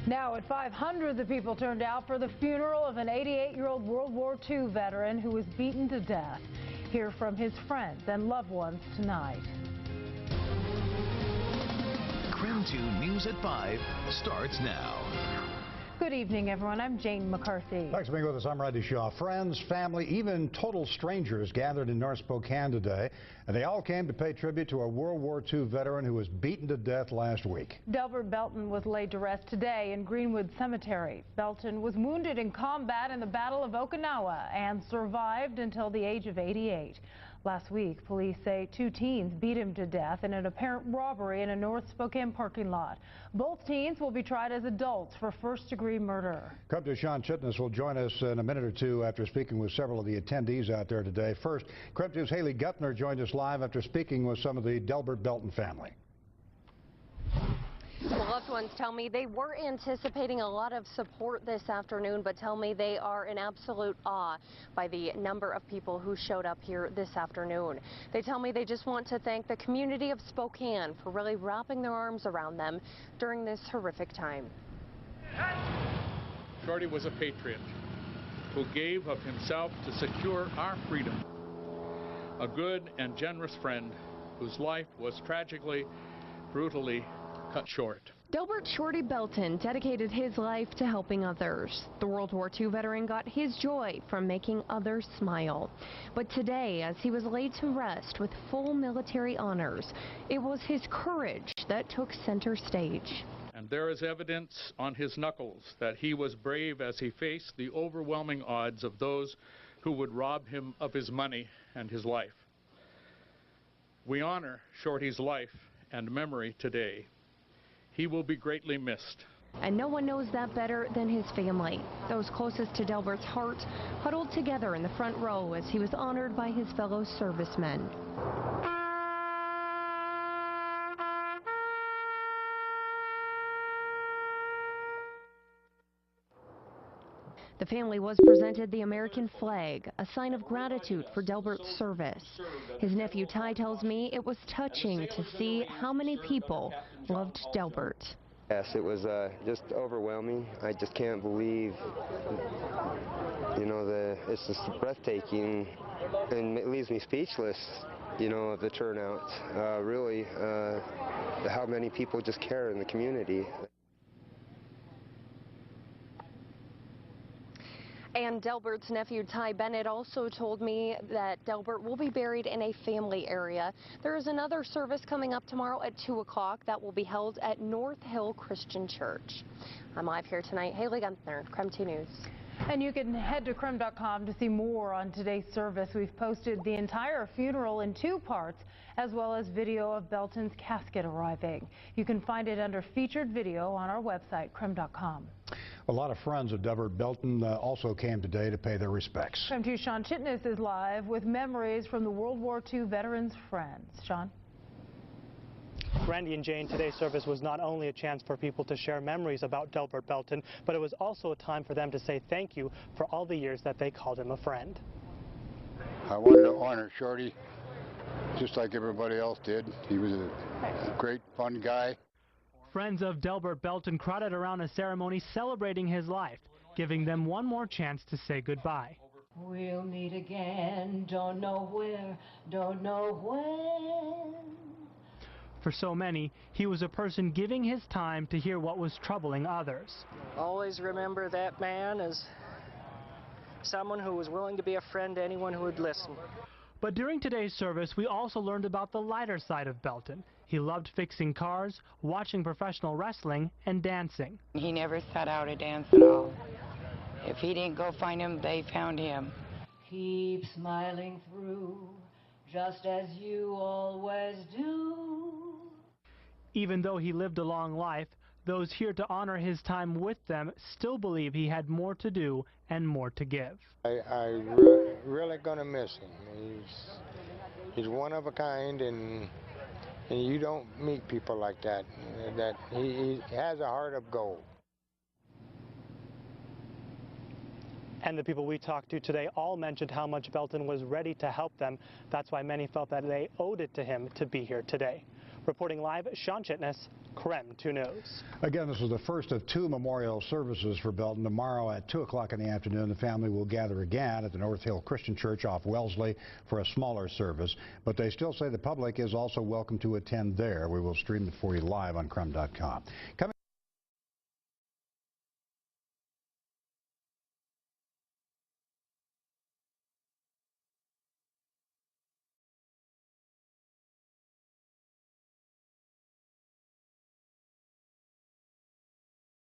Now at 500, the people turned out for the funeral of an 88-year-old World War II veteran who was beaten to death. Hear from his friends and loved ones tonight. KREM 2 News at 5 starts now. Good evening, everyone. I'm Jane McCarthy. Thanks for being with us. I'm Randy Shaw. Friends, family, even total strangers gathered in North Spokane today, and they all came to pay tribute to a World War II veteran who was beaten to death last week. Delbert Belton was laid to rest today in Greenwood Cemetery. Belton was wounded in combat in the Battle of Okinawa and survived until the age of 88. Last week, police say 2 teens beat him to death in an apparent robbery in a North Spokane parking lot. Both teens will be tried as adults for first-degree murder. KREM 2's Sean Chitness will join us in a minute or two after speaking with several of the attendees out there today. First, KREM 2's Haley Guttner joined us live after speaking with some of the Delbert Belton family. Well, loved ones tell me they were anticipating a lot of support this afternoon, but tell me they are in absolute awe by the number of people who showed up here this afternoon. They tell me they just want to thank the community of Spokane for really wrapping their arms around them during this horrific time. Shorty was a patriot who gave of himself to secure our freedom. A good and generous friend whose life was tragically, brutally cut short. Delbert Shorty Belton dedicated his life to helping others. The World War II veteran got his joy from making others smile. But today, as he was laid to rest with full military honors, it was his courage that took center stage. And there is evidence on his knuckles that he was brave as he faced the overwhelming odds of those who would rob him of his money and his life. We honor Shorty's life and memory today. He will be greatly missed. And no one knows that better than his family. Those closest to Delbert's heart huddled together in the front row as he was honored by his fellow servicemen. The family was presented the American flag, a sign of gratitude for Delbert's service. His nephew Ty tells me it was touching to see how many people loved Delbert. Yes, it was just overwhelming. I just can't believe, you know, it's just breathtaking, and it leaves me speechless, you know, of the turnout. Really, how many people just care in the community. And Delbert's nephew Ty Bennett also told me that Delbert will be buried in a family area. There is another service coming up tomorrow at 2 o'clock that will be held at North Hill Christian Church. I'm live here tonight. Haley Gunther, KREM 2 News. And you can head to KREM.com to see more on today's service. We've posted the entire funeral in 2 parts, as well as video of Belton's casket arriving. You can find it under featured video on our website, KREM.com. A lot of friends of Delbert Belton also came today to pay their respects. KREM 2's Sean Chitness is live with memories from the World War II veterans' friends. Sean? Randy and Jane, today's service was not only a chance for people to share memories about Delbert Belton, but it was also a time for them to say thank you for all the years that they called him a friend. I wanted to honor Shorty just like everybody else did. He was a great, fun guy. Friends of Delbert Belton crowded around a ceremony celebrating his life, giving them one more chance to say goodbye. We'll meet again, don't know where, don't know when. For so many, he was a person giving his time to hear what was troubling others. Always remember that man as someone who was willing to be a friend to anyone who would listen. But during today's service, we also learned about the lighter side of Belton. He loved fixing cars, watching professional wrestling, and dancing. He never sat out a dance at all. If he didn't go find him, they found him. Keep smiling through, just as you always do. Even though he lived a long life, those here to honor his time with them still believe he had more to do and more to give. I really gonna miss him. He's one of a kind, and you don't meet people like that. He has a heart of gold. And the people we talked to today all mentioned how much Belton was ready to help them. That's why many felt that they owed it to him to be here today. Reporting live, Sean Chitness, KREM 2 News. Again, this is the first of 2 memorial services for Belton. Tomorrow at 2 o'clock in the afternoon, the family will gather again at the North Hill Christian Church off Wellesley for a smaller service. But they still say the public is also welcome to attend there. We will stream it for you live on KREM.com.